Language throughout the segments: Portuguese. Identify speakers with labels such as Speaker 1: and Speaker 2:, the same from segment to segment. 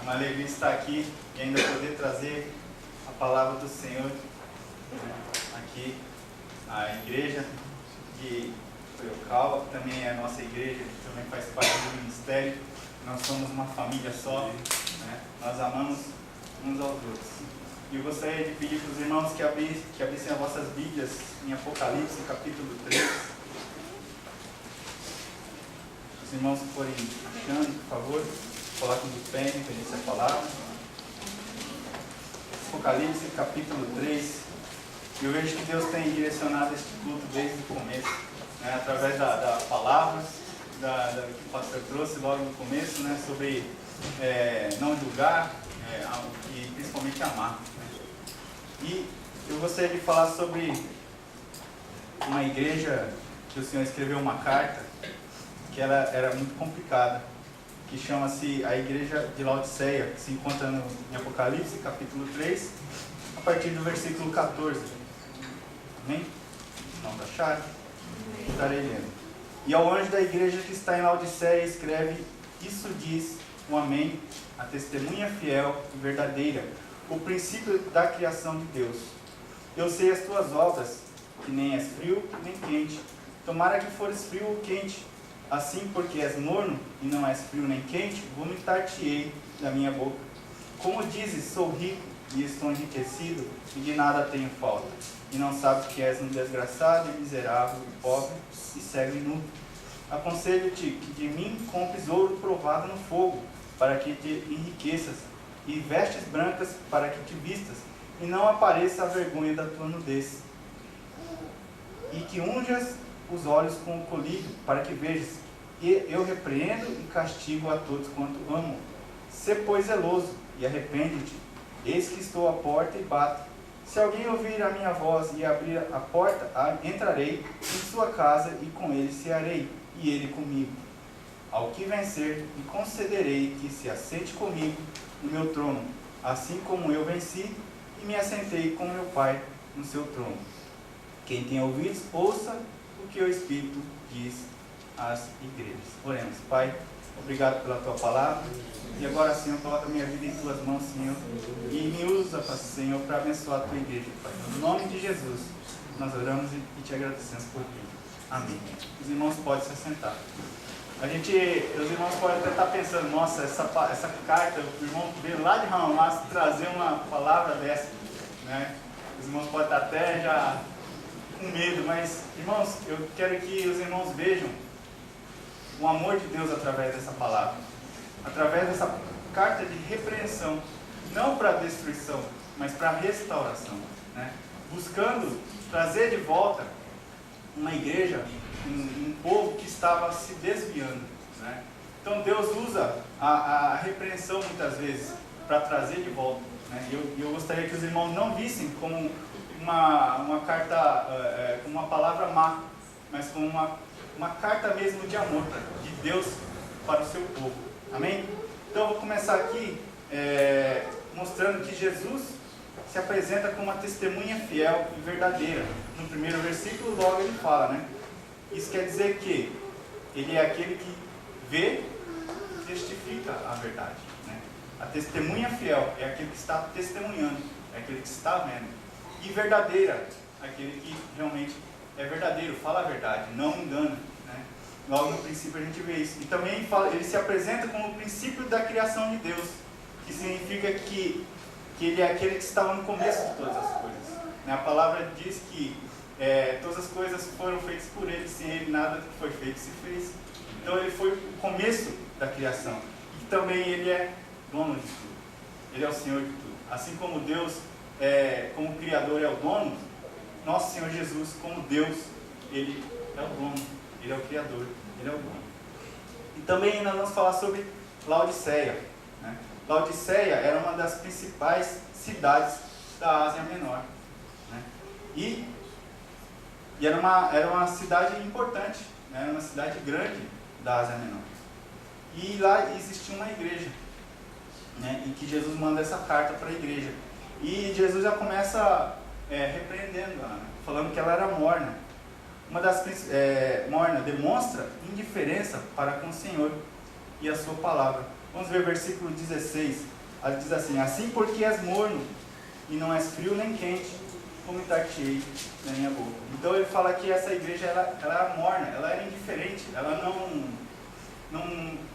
Speaker 1: uma alegria estar aqui e ainda poder trazer a palavra do Senhor aqui, a igreja de Sorocaba, que também é a nossa igreja, que também faz parte do ministério. Nós somos uma família só, né? Nós amamos uns aos outros. E eu gostaria de pedir para os irmãos que abrissem as vossas Bíblias em Apocalipse, capítulo 3. Os irmãos que forem achando, por favor, coloquem de pé em referência à palavra. Apocalipse, capítulo 3. Eu vejo que Deus tem direcionado este culto desde o começo, né, através da palavra que o pastor trouxe logo no começo, né, sobre não julgar e principalmente amar. Né. E eu gostaria de falar sobre uma igreja que o Senhor escreveu uma carta, que ela era muito complicada, que chama-se a Igreja de Laodiceia, que se encontra em Apocalipse, capítulo 3, a partir do versículo 14. Amém? Não achar? Estarei lendo. E ao anjo da igreja que está em Laodiceia escreve: isso diz o Amém, a testemunha fiel e verdadeira, o princípio da criação de Deus. Eu sei as tuas obras, que nem és frio nem quente. Tomara que fores frio ou quente. Assim, porque és morno e não és frio nem quente, vomitar-te-ei da minha boca. Como dizes, sou rico e estou enriquecido, e de nada tenho falta, e não sabes que és um desgraçado e miserável, e pobre, e cego e nu. Aconselho-te que de mim compres ouro provado no fogo, para que te enriqueças, e vestes brancas para que te vistas, e não apareça a vergonha da tua nudez. E que unjas os olhos com o colírio, para que vejas. E eu repreendo e castigo a todos quanto amo. Sê, pois, zeloso, e arrepende-te. Eis que estou à porta e bato. Se alguém ouvir a minha voz e abrir a porta, entrarei em sua casa e com ele cearei, e ele comigo. Ao que vencer, lhe concederei que se assente comigo no meu trono, assim como eu venci e me assentei com meu Pai no seu trono. Quem tem ouvidos, ouça o que o Espírito diz às igrejas. Oremos. Pai, obrigado pela tua palavra. E agora, Senhor, coloca a minha vida em tuas mãos, Senhor. E me usa, Senhor, para abençoar a tua igreja, Pai. No nome de Jesus, nós oramos e te agradecemos por tudo. Amém. Os irmãos podem se assentar. Os irmãos podem até estar pensando: nossa, essa carta, o irmão veio lá de Hamas trazer uma palavra dessa, né? Os irmãos podem estar até já com medo, mas, irmãos, eu quero que os irmãos vejam o amor de Deus através dessa palavra, através dessa carta de repreensão, não para destruição, mas para restauração, né? Buscando trazer de volta uma igreja, um povo que estava se desviando, né? Então Deus usa a repreensão muitas vezes para trazer de volta, né? Eu gostaria que os irmãos não vissem como uma carta, com uma palavra má, mas com uma carta mesmo de amor de Deus para o seu povo. Amém? Então eu vou começar aqui mostrando que Jesus se apresenta como uma testemunha fiel e verdadeira. No primeiro versículo logo ele fala, né? Isso quer dizer que ele é aquele que vê e testifica a verdade, né? A testemunha fiel é aquele que está testemunhando, é aquele que está vendo. E verdadeira, aquele que realmente é verdadeiro, fala a verdade, não engana, né? Logo no princípio a gente vê isso. E também ele se apresenta como o princípio da criação de Deus, que significa que ele é aquele que estava no começo de todas as coisas, né? A palavra diz que todas as coisas foram feitas por ele, sem ele nada que foi feito se fez. Então ele foi o começo da criação. E também ele é dono de tudo, ele é o Senhor de tudo. Assim como Deus, como Criador, é o dono, nosso Senhor Jesus, como Deus, ele é o dono, ele é o Criador, ele é o dono. E também nós vamos falar sobre Laodiceia, né? Laodiceia era uma das principais cidades da Ásia Menor, né? E era uma cidade importante, né? Era uma cidade grande da Ásia Menor. E lá existia uma igreja, né? Em que Jesus manda essa carta para a igreja. E Jesus já começa repreendendo ela, né? Falando que ela era morna. Morna demonstra indiferença para com o Senhor e a sua palavra. Vamos ver o versículo 16. Ela diz assim: assim porque és morno e não és frio nem quente, vomitar-te-ei na minha boca. Então ele fala que essa igreja ela era morna, ela era indiferente, ela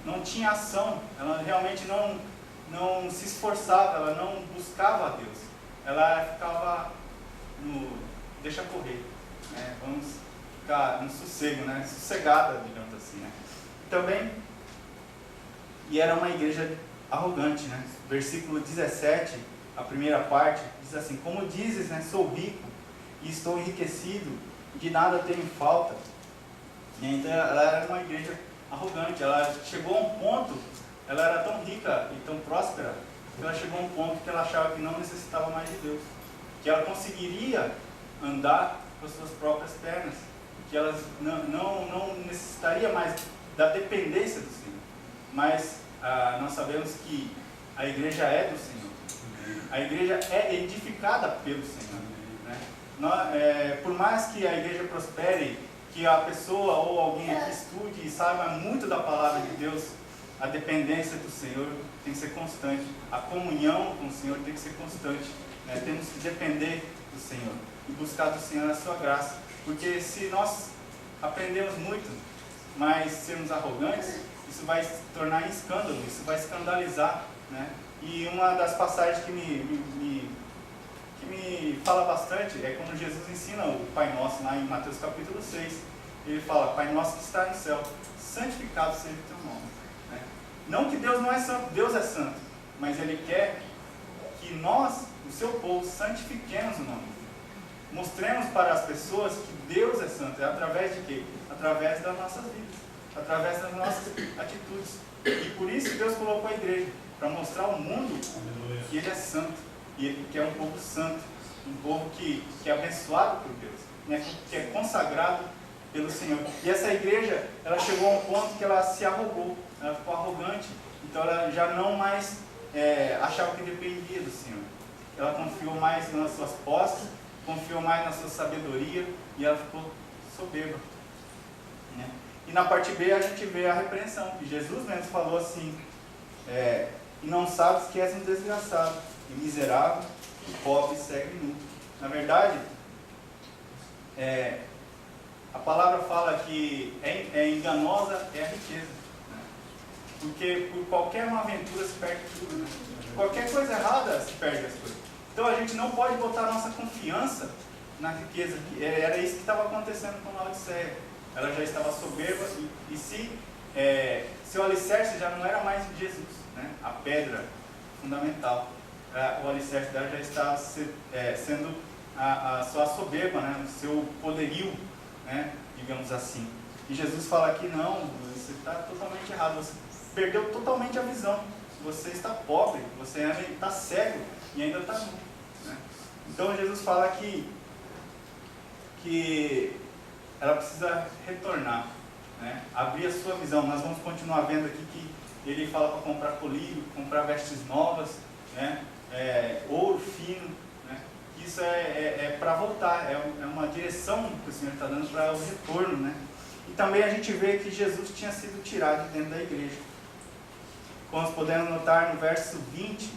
Speaker 1: não tinha ação, ela realmente não se esforçava, ela não buscava a Deus. Ela ficava no deixa correr, né? Vamos ficar no sossego, né? Sossegada, digamos assim, né? Também, e era uma igreja arrogante, né? Versículo 17, a primeira parte, diz assim: como dizes, né? Sou rico e estou enriquecido, de nada tenho falta. E ainda ela era uma igreja arrogante, ela chegou a um ponto, ela era tão rica e tão próspera, que ela chegou a um ponto que ela achava que não necessitava mais de Deus, que ela conseguiria andar com as suas próprias pernas, que ela não necessitaria mais da dependência do Senhor. Mas nós sabemos que a igreja é do Senhor, a igreja é edificada pelo Senhor, né? Por mais que a igreja prospere, que a pessoa ou alguém aqui estude e saiba muito da palavra de Deus, a dependência do Senhor tem que ser constante, a comunhão com o Senhor tem que ser constante, né? Temos que depender do Senhor e buscar do Senhor a sua graça, porque se nós aprendemos muito, mas sermos arrogantes, isso vai se tornar em escândalo, isso vai escandalizar, né? E uma das passagens que me fala bastante é quando Jesus ensina o Pai Nosso, lá em Mateus capítulo 6. Ele fala: Pai Nosso que está no céu, santificado seja o teu nome, né? Não que Deus não é santo, Deus é santo, mas Ele quer que nós, o seu povo, santifiquemos o nome dele. Mostremos para as pessoas que Deus é santo. É através de quê? Através das nossas vidas, através das nossas atitudes. E por isso Deus colocou a igreja, para mostrar ao mundo que Ele é santo, e que é um povo santo, um povo que é abençoado por Deus, né? Que é consagrado pelo Senhor. E essa igreja, ela chegou a um ponto que ela se arrogou, ela ficou arrogante, então ela já não mais achava que dependia do Senhor. Ela confiou mais nas suas posses, confiou mais na sua sabedoria, e ela ficou soberba, né? E na parte B a gente vê a repreensão, que Jesus mesmo falou assim: e não sabes que és um desgraçado, e miserável, e pobre, cego e nu. Na verdade, a palavra fala que enganosa é a riqueza, né? Porque por qualquer uma aventura se perde tudo, né? Qualquer coisa errada se perde as coisas. Então a gente não pode botar nossa confiança na riqueza. Era isso que estava acontecendo com Laodiceia. Ela já estava soberba e seu alicerce já não era mais Jesus, né? A pedra fundamental. O alicerce dela já estava sendo a sua soberba, né? O seu poderio, né? Digamos assim. E Jesus fala que não, você está totalmente errado, você perdeu totalmente a visão, você está pobre, você ainda está cego e ainda está nu, né? Então Jesus fala que ela precisa retornar, né? Abrir a sua visão. Nós vamos continuar vendo aqui que ele fala para comprar colírio, comprar vestes novas, né? Ouro fino, né? Isso é para voltar, é uma direção que o Senhor está dando para o retorno, né? E também a gente vê que Jesus tinha sido tirado de dentro da igreja. Como nós podemos notar no verso 20,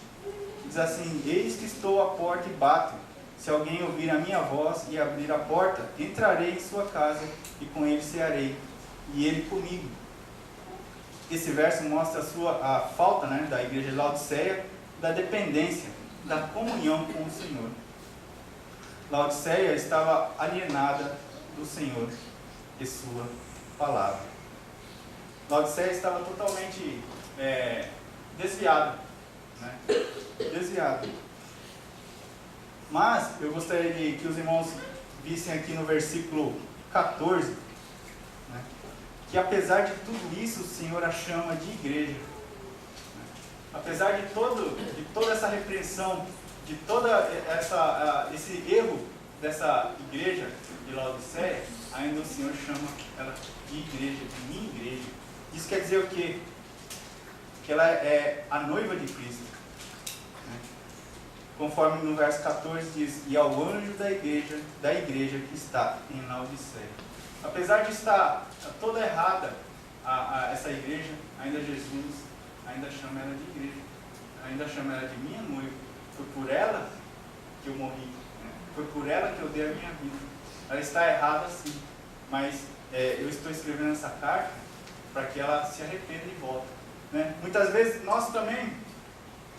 Speaker 1: diz assim: eis que estou à porta e bato. Se alguém ouvir a minha voz e abrir a porta, entrarei em sua casa e com ele cearei, e ele comigo. Esse verso mostra a falta, né, da igreja de Laodiceia, da dependência, da comunhão com o Senhor. Laodiceia estava alienada do Senhor e sua palavra. Laodiceia estava totalmente desviada, né? Desviada. Mas eu gostaria que os irmãos vissem aqui no versículo 14, né, que apesar de tudo isso, o Senhor a chama de igreja, né? Apesar de toda essa repreensão, de todo esse erro dessa igreja de Laodiceia, ainda o Senhor chama ela de igreja, de minha igreja. Isso quer dizer o quê? Que ela é a noiva de Cristo, né? Conforme no verso 14 diz: e ao anjo da igreja que está em Laodiceia. Apesar de estar toda errada essa igreja, ainda Jesus ainda chama ela de igreja, ainda chama ela de minha noiva. Foi por ela que eu morri, né? Foi por ela que eu dei a minha vida. Ela está errada sim, mas eu estou escrevendo essa carta para que ela se arrependa e volte, né? Muitas vezes nós também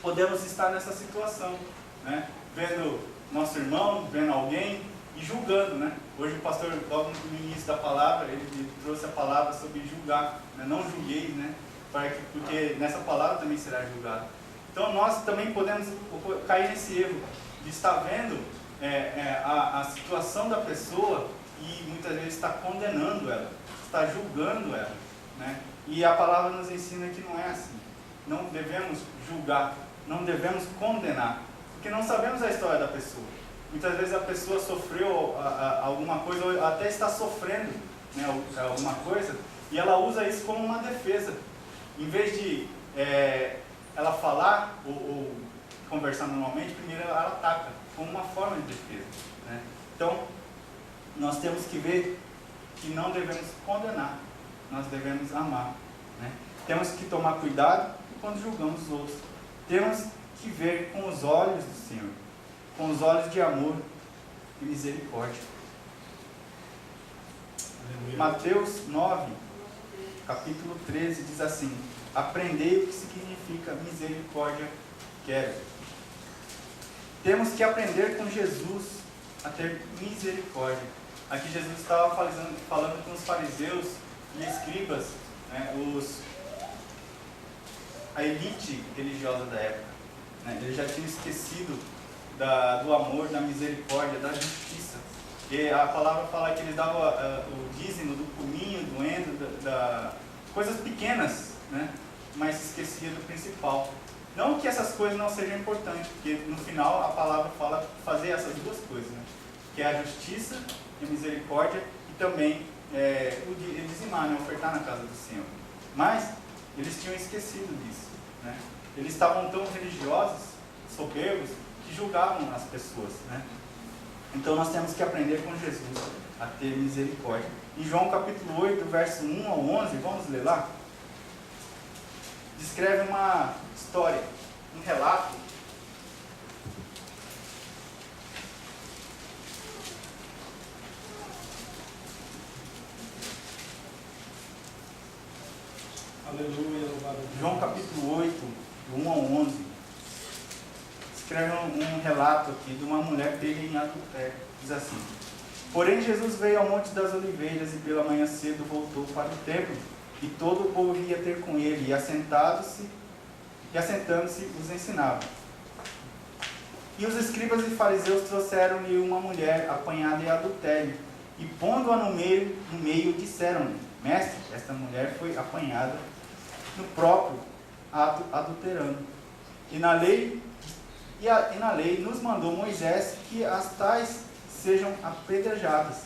Speaker 1: podemos estar nessa situação, né? Vendo nosso irmão, vendo alguém e julgando, né? Hoje o pastor, logo no início da palavra, ele trouxe a palavra sobre julgar, né? Não julgueis, né? Porque nessa palavra também será julgado. Então nós também podemos cair nesse erro de estar vendo a situação da pessoa e muitas vezes está condenando ela, está julgando ela, né? E a palavra nos ensina que não é assim. Não devemos julgar, não devemos condenar, porque não sabemos a história da pessoa. Muitas vezes a pessoa sofreu alguma coisa, ou até está sofrendo, né, alguma coisa, e ela usa isso como uma defesa. Em vez de ela falar ou conversar normalmente, primeiro ela ataca, como uma forma de defesa, né? Então, nós temos que ver que não devemos condenar, nós devemos amar, né? Temos que tomar cuidado quando julgamos os outros. Temos que ver com os olhos do Senhor, com os olhos de amor e misericórdia. Mateus 9, capítulo 13, diz assim: aprendei o que significa misericórdia quero. Temos que aprender com Jesus a ter misericórdia. Aqui Jesus estava falando com os fariseus e escribas, né, a elite religiosa da época, né? Eles já tinham esquecido do amor, da misericórdia, da justiça. E a palavra fala que eles davam o dízimo do cominho, do endo, coisas pequenas, né? Mas se esquecia do principal. Não que essas coisas não sejam importantes, porque no final a palavra fala fazer essas duas coisas, né? Que é a justiça e a misericórdia, e também o dizimar, né? Ofertar na casa do Senhor. Mas eles tinham esquecido disso, né? Eles estavam tão religiosos, soberbos, que julgavam as pessoas, né? Então nós temos que aprender com Jesus a ter misericórdia. Em João capítulo 8, verso 1 ao 11, vamos ler lá? Descreve uma história, um relato
Speaker 2: Aleluia, louvado.
Speaker 1: João capítulo 8, do 1 ao 11, escreve um relato aqui de uma mulher pega em adultério. Diz assim: porém Jesus veio ao Monte das Oliveiras e pela manhã cedo voltou para o templo, e todo o povo ia ter com ele, e assentando-se os ensinava. E os escribas e fariseus trouxeram-lhe uma mulher apanhada em adultério, e pondo-a no meio disseram-lhe: mestre, esta mulher foi apanhada no próprio ato adulterando. E na lei nos mandou Moisés que as tais sejam apedrejadas.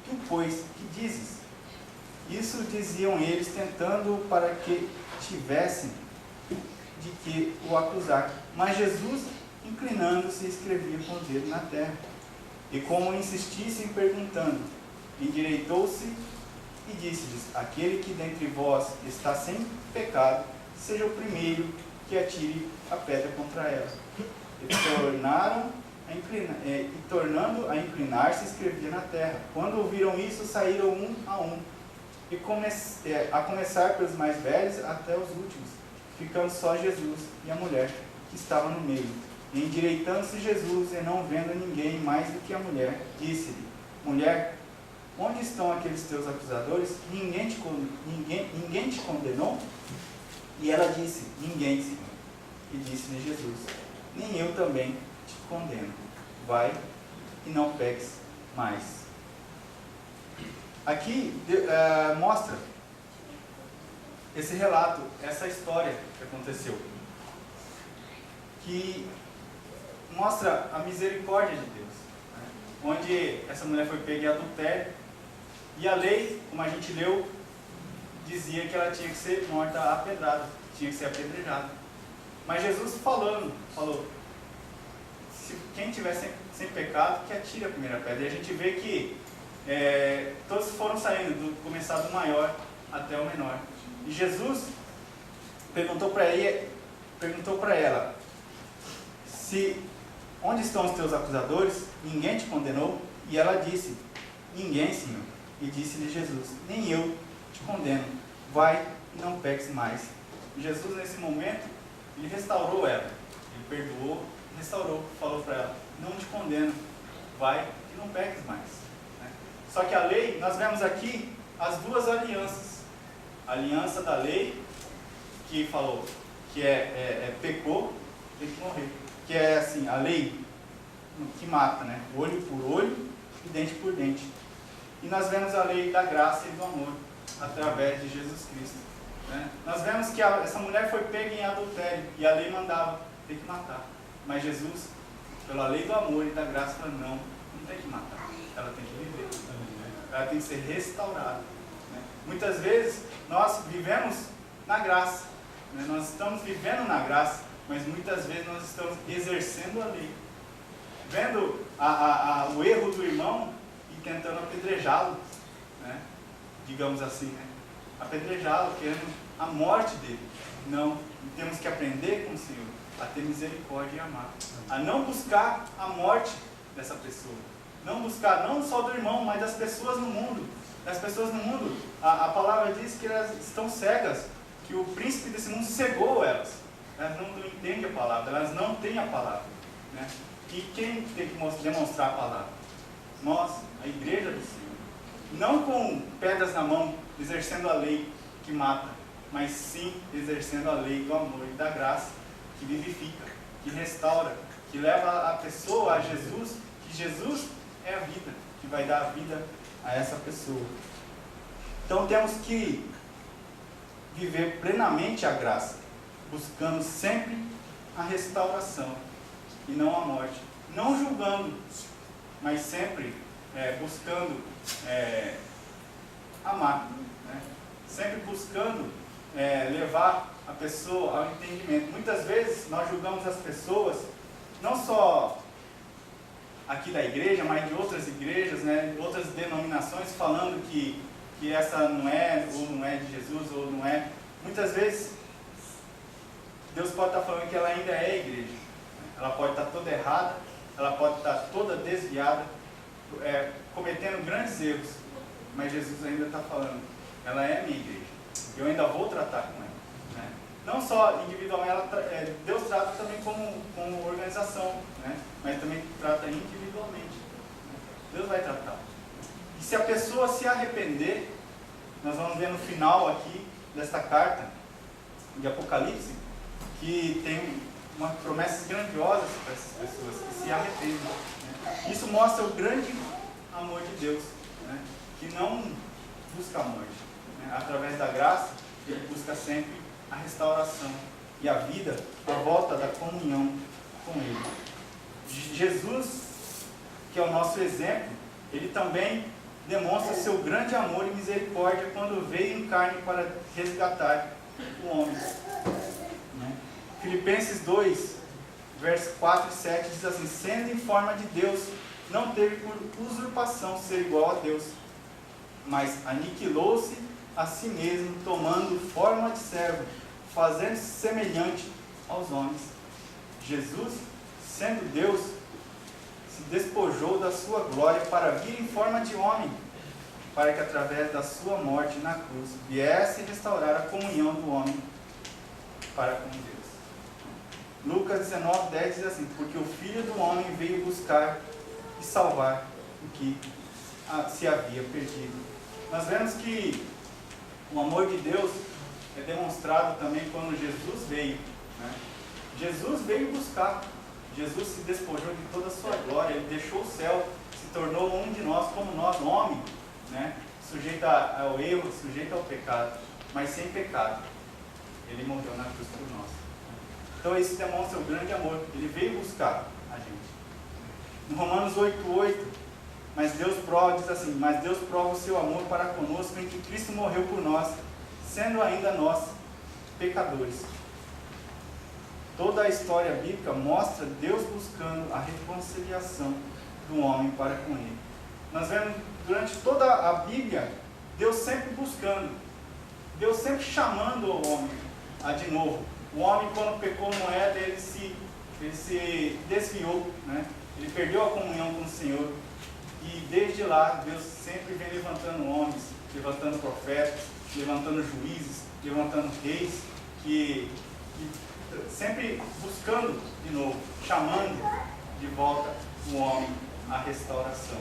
Speaker 1: Tu, pois, que dizes? Isso diziam eles, tentando para que tivessem de que o acusar. Mas Jesus, inclinando-se, escrevia com o dedo na terra. E como insistissem perguntando, endireitou-se e disse-lhes: aquele que dentre vós está sem pecado, seja o primeiro que atire a pedra contra ela. E tornando a inclinar-se, escrevia na terra. Quando ouviram isso, saíram um a um, e a começar pelos mais velhos até os últimos, ficando só Jesus e a mulher que estava no meio. E endireitando-se Jesus, e não vendo ninguém mais do que a mulher, disse-lhe: mulher, onde estão aqueles teus acusadores? Ninguém te condenou? E ela disse: ninguém, Senhor. E disse-lhe Jesus: nem eu também te condeno. Vai e não peques mais. Aqui mostra esse relato, essa história que aconteceu, que mostra a misericórdia de Deus, né? Onde essa mulher foi pega em adultério, e a lei, como a gente leu, dizia que ela tinha que ser morta à pedrada, tinha que ser apedrejada. Mas Jesus falou: se quem tiver sem pecado, que atire a primeira pedra. E a gente vê que todos foram saindo, começar do maior até o menor. E Jesus, perguntou para ela, onde estão os teus acusadores? Ninguém te condenou? E ela disse, ninguém, Senhor. E disse-lhe Jesus, nem eu te condeno, vai e não peques mais. E Jesus, nesse momento, ele restaurou ela, ele perdoou, restaurou, falou para ela, não te condeno, vai e não peques mais. Só que a lei, nós vemos aqui as duas alianças. A aliança da lei, que falou que pecou, tem que morrer. Que é assim, a lei que mata, né? Olho por olho e dente por dente. E nós vemos a lei da graça e do amor, através de Jesus Cristo. Né? Nós vemos que essa mulher foi pega em adultério, e a lei mandava, tem que matar. Mas Jesus, pela lei do amor e da graça, falou, não tem que matar, ela tem que viver. Ela tem que ser restaurada. Né? Muitas vezes, nós vivemos na graça. Né? Nós estamos vivendo na graça, mas muitas vezes nós estamos exercendo a lei. Vendo o erro do irmão e tentando apedrejá-lo, né? Digamos assim, né? Apedrejá-lo, querendo a morte dele. Não, temos que aprender com o Senhor a ter misericórdia e amar, a não buscar a morte dessa pessoa, não buscar não só do irmão, mas das pessoas no mundo. Das pessoas no mundo, a palavra diz que elas estão cegas, que o príncipe desse mundo cegou elas. Elas não entendem a palavra, elas não têm a palavra. Né? E quem tem que demonstrar a palavra? Nós, a igreja do Senhor. Não com pedras na mão, exercendo a lei que mata, mas sim exercendo a lei do amor e da graça, que vivifica, que restaura, que leva a pessoa a Jesus, que Jesus é a vida, que vai dar a vida a essa pessoa. Então temos que viver plenamente a graça, buscando sempre a restauração e não a morte, não julgando, mas sempre buscando amar, né? Sempre buscando levar a pessoa ao entendimento. Muitas vezes nós julgamos as pessoas, não só aqui da igreja, mas de outras igrejas, né, outras denominações, falando que essa não é, ou não é de Jesus, ou não é. Muitas vezes, Deus pode estar falando que ela ainda é igreja. Ela pode estar toda errada, ela pode estar toda desviada, cometendo grandes erros, mas Jesus ainda está falando, ela é minha igreja, eu ainda vou tratar com ela. Né? Não só individualmente, Deus trata também como organização, né? Mas também trata individualmente. Né? Deus vai tratar. E se a pessoa se arrepender, nós vamos ver no final aqui desta carta de Apocalipse, que tem umas promessas grandiosas para essas pessoas que se arrependem. Né? Isso mostra o grande amor de Deus, né? Que não busca a morte. Né? Através da graça, ele busca sempre a restauração e a vida, a volta da comunhão com Ele. Jesus, que é o nosso exemplo, ele também demonstra seu grande amor e misericórdia quando veio em carne para resgatar o homem. Né? Filipenses 2, versos 4 e 7 diz assim: sendo em forma de Deus, não teve por usurpação ser igual a Deus, mas aniquilou-se a si mesmo, tomando forma de servo, fazendo-se semelhante aos homens. Jesus, sendo Deus, se despojou da sua glória para vir em forma de homem, para que através da sua morte na cruz viesse restaurar a comunhão do homem para com Deus. Lucas 19:10 diz assim: porque o Filho do Homem veio buscar e salvar o que se havia perdido. Nós vemos que o amor de Deus é demonstrado também quando Jesus veio. Né? Jesus veio buscar. Jesus se despojou de toda a sua glória. Ele deixou o céu, se tornou um de nós, como nós, homem, né? Sujeito ao erro, sujeito ao pecado, mas sem pecado. Ele morreu na cruz por nós. Então isso demonstra o grande amor. Ele veio buscar a gente. No Romanos 8:8, mas Deus prova, diz assim: mas Deus prova o seu amor para conosco em que Cristo morreu por nós, sendo ainda nós pecadores. Toda a história bíblica mostra Deus buscando a reconciliação do homem para com Ele. Nós vemos durante toda a Bíblia, Deus sempre buscando, Deus sempre chamando o homem de novo. O homem, quando pecou no Éden, ele se desviou, né? Ele perdeu a comunhão com o Senhor. E desde lá, Deus sempre vem levantando homens, levantando profetas, levantando juízes, levantando reis, que sempre buscando de novo, chamando de volta o homem à restauração.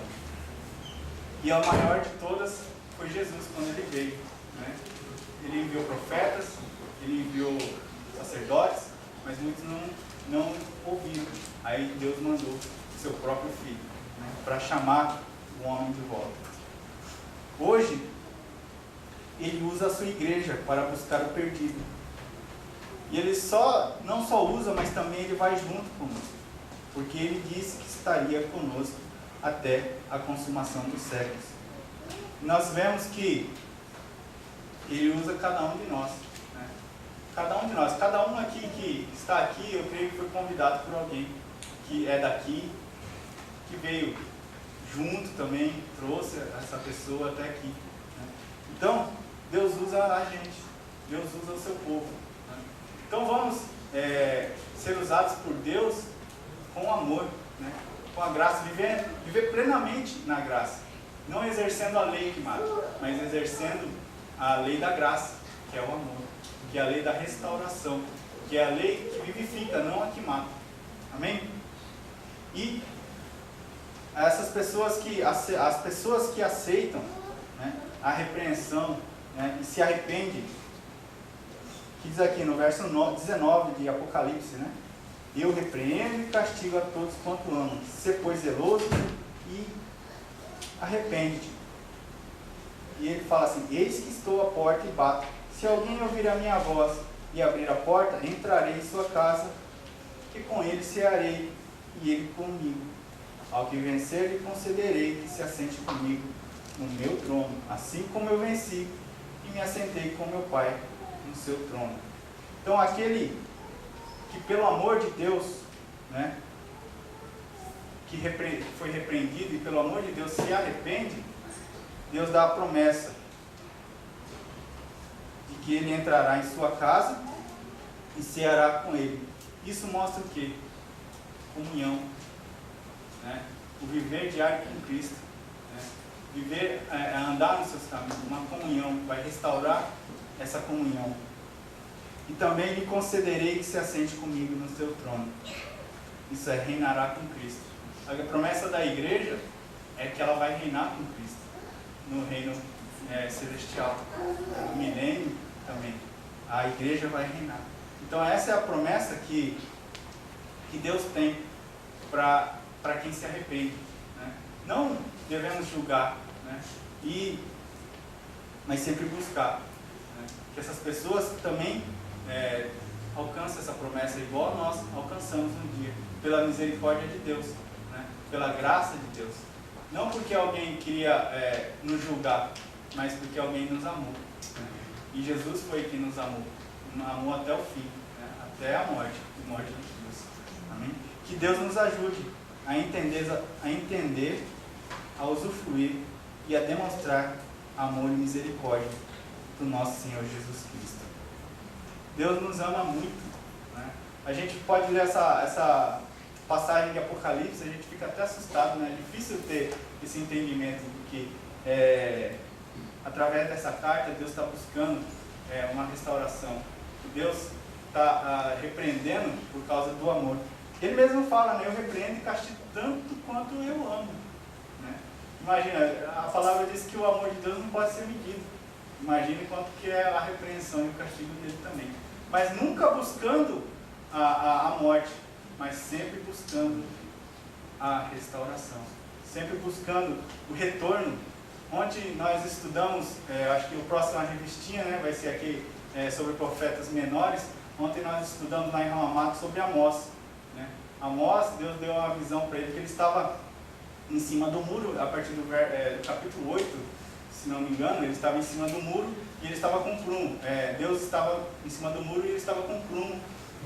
Speaker 1: E a maior de todas foi Jesus, quando ele veio, né? Ele enviou profetas, ele enviou sacerdotes, mas muitos não ouviram. Aí Deus mandou seu próprio Filho, né, para chamar o homem de volta. Hoje, ele usa a sua igreja para buscar o perdido. E ele não só usa, mas também ele vai junto conosco. Porque ele disse que estaria conosco até a consumação dos séculos. Nós vemos que ele usa cada um de nós. Né? Cada um de nós. Cada um aqui que está aqui, eu creio que foi convidado por alguém que é daqui, que veio junto também, trouxe essa pessoa até aqui. Né? Então, Deus usa a gente. Deus usa o seu povo. Né? Então vamos ser usados por Deus com amor, né? Com a graça, viver plenamente na graça. Não exercendo a lei que mata, mas exercendo a lei da graça, que é o amor, que é a lei da restauração, que é a lei que vivifica, não a que mata. Amém? E essas pessoas as pessoas que aceitam, né, a repreensão, né, e se arrependem, que diz aqui no verso 19 de Apocalipse, né? Eu repreendo e castigo a todos quanto amam. Sê, pois, zeloso e arrepende-te. E ele fala assim: eis que estou à porta e bato. Se alguém ouvir a minha voz e abrir a porta, entrarei em sua casa, e com ele cearei, e ele comigo. Ao que vencer, lhe concederei que se assente comigo no meu trono, assim como eu venci e me assentei com meu Pai no seu trono. Então, aquele que pelo amor de Deus, né, que foi repreendido e pelo amor de Deus se arrepende, Deus dá a promessa de que ele entrará em sua casa e ceará com ele. Isso mostra o quê? Comunhão, né? O viver diário com Cristo, né? Andar nos seus caminhos, uma comunhão, vai restaurar essa comunhão. E também lhe concederei que se assente comigo no seu trono. Isso é, reinará com Cristo. A promessa da igreja é que ela vai reinar com Cristo no reino celestial, no milênio também. A igreja vai reinar. Então essa é a promessa que Deus tem para quem se arrepende, né? Não devemos julgar, né? Mas sempre buscar, né? Que essas pessoas também alcancem essa promessa igual nós alcançamos um dia, pela misericórdia de Deus, né? Pela graça de Deus. Não porque alguém queria nos julgar, mas porque alguém nos amou, né? E Jesus foi quem nos amou até o fim, né? Até a morte de cruz. Amém? Que Deus nos ajude a entender, a usufruir e a demonstrar amor e misericórdia do nosso Senhor Jesus Cristo. Deus nos ama muito, né? A gente pode ler essa passagem de Apocalipse, a gente fica até assustado, né? É difícil ter esse entendimento de que através dessa carta Deus está buscando uma restauração. Deus está repreendendo por causa do amor. Ele mesmo fala, né? Eu repreendo e castigo tanto quanto eu amo, né? Imagina, a palavra diz que o amor de Deus não pode ser medido. Imagine quanto que é a repreensão e o castigo dele também. Mas nunca buscando a morte, mas sempre buscando a restauração. Sempre buscando o retorno. Ontem nós estudamos, acho que o próximo revistinha, né, vai ser aqui sobre profetas menores. Ontem nós estudamos lá em Ramamato sobre Amós, né? Amós, Deus deu uma visão para ele que ele estava em cima do muro, a partir do capítulo 8, se não me engano, ele estava em cima do muro e ele estava com prumo. Deus estava em cima do muro e ele estava com prumo.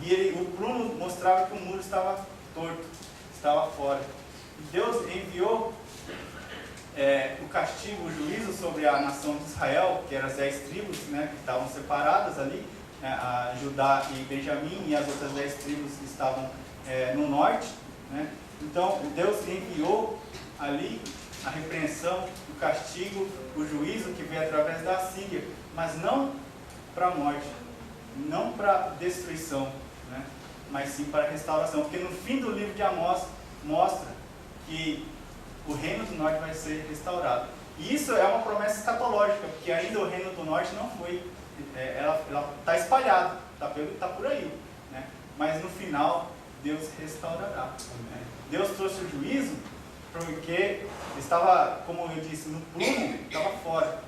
Speaker 1: E o prumo mostrava que o muro estava torto, estava fora. E Deus enviou o castigo, o juízo sobre a nação de Israel, que eram as 10 tribos, né, que estavam separadas ali, a Judá e Benjamim, e as outras 10 tribos que estavam no norte, né? Então Deus enviou ali a repreensão, o castigo, o juízo que veio através da Assíria, mas não para a morte, não para destruição, né? Mas sim para a restauração, porque no fim do livro de Amós mostra que o reino do norte vai ser restaurado. E isso é uma promessa escatológica, porque ainda o reino do norte não foi, ela está espalhada, está por aí, né? Mas no final Deus restaurará, né? Deus trouxe o juízo porque estava, como eu disse, no prumo, estava fora.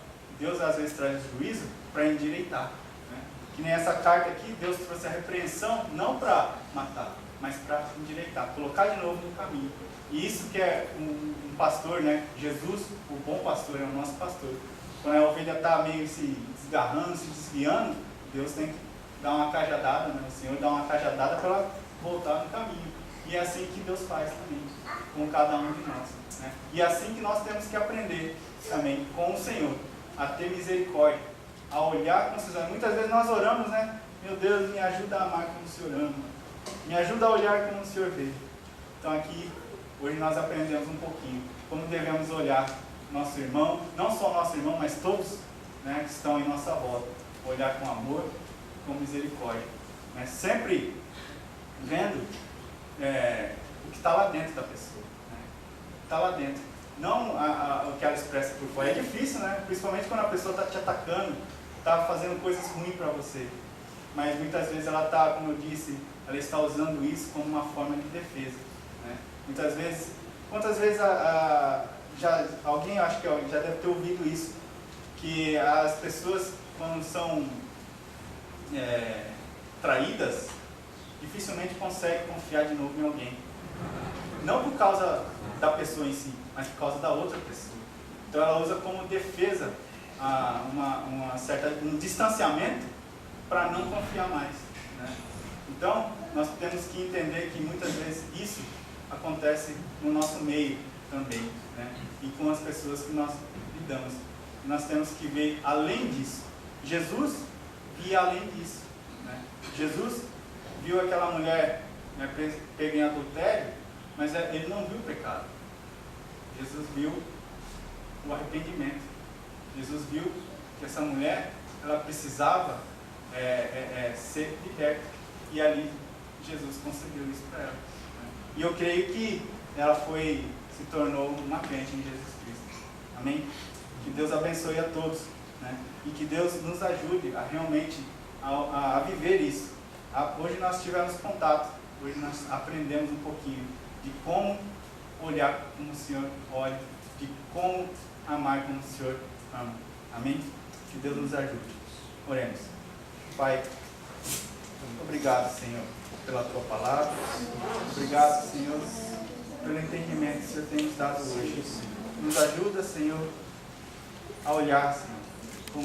Speaker 1: Deus às vezes traz o juízo para endireitar, né? Que nem essa carta aqui, Deus trouxe a repreensão não para matar, mas para endireitar, colocar de novo no caminho. E isso que é um pastor, né? Jesus, o bom pastor, é o nosso pastor. Quando a ovelha está meio se desgarrando, se desviando, Deus tem que dar uma cajadada, né? O Senhor dá uma cajadada para ela voltar no caminho. E é assim que Deus faz também, com cada um de nós, né? E é assim que nós temos que aprender também com o Senhor, a ter misericórdia, a olhar com os olhos. Muitas vezes nós oramos, né? Meu Deus, me ajuda a amar como o Senhor ama, me ajuda a olhar como o Senhor vê. Então aqui, hoje nós aprendemos um pouquinho como devemos olhar nosso irmão, não só nosso irmão, mas todos, né, que estão em nossa volta, olhar com amor, com misericórdia, né? Sempre vendo o que está lá dentro da pessoa, né? Está lá dentro, não o que ela expressa por fora. É difícil, né? Principalmente quando a pessoa está te atacando, está fazendo coisas ruins para você, mas muitas vezes ela está, como eu disse, ela está usando isso como uma forma de defesa, né? Muitas vezes, quantas vezes alguém, acho que já deve ter ouvido isso, que as pessoas, quando são traídas, dificilmente conseguem confiar de novo em alguém. Não por causa da pessoa em si, mas por causa da outra pessoa. Então ela usa como defesa um distanciamento para não confiar mais, né? Então nós temos que entender que muitas vezes isso acontece no nosso meio também, né? E com as pessoas que nós lidamos. Nós temos que ver além disso. Jesus via além disso, né? Jesus viu aquela mulher, né, pega em adultério, mas ele não viu o pecado. Jesus viu o arrependimento. Jesus viu que essa mulher, ela precisava ser liberta. E ali Jesus concedeu isso para ela, né? E eu creio que ela se tornou uma crente em Jesus Cristo. Amém? Que Deus abençoe a todos, né? E que Deus nos ajude a realmente a viver isso. Hoje nós tivemos contato, hoje nós aprendemos um pouquinho de como olhar como o Senhor olha, de como amar como o Senhor ama. Amém? Que Deus nos ajude. Oremos. Pai, obrigado, Senhor, pela Tua palavra. Obrigado, Senhor, pelo entendimento que o Senhor tem nos dado hoje. Nos ajuda, Senhor, a olhar, Senhor,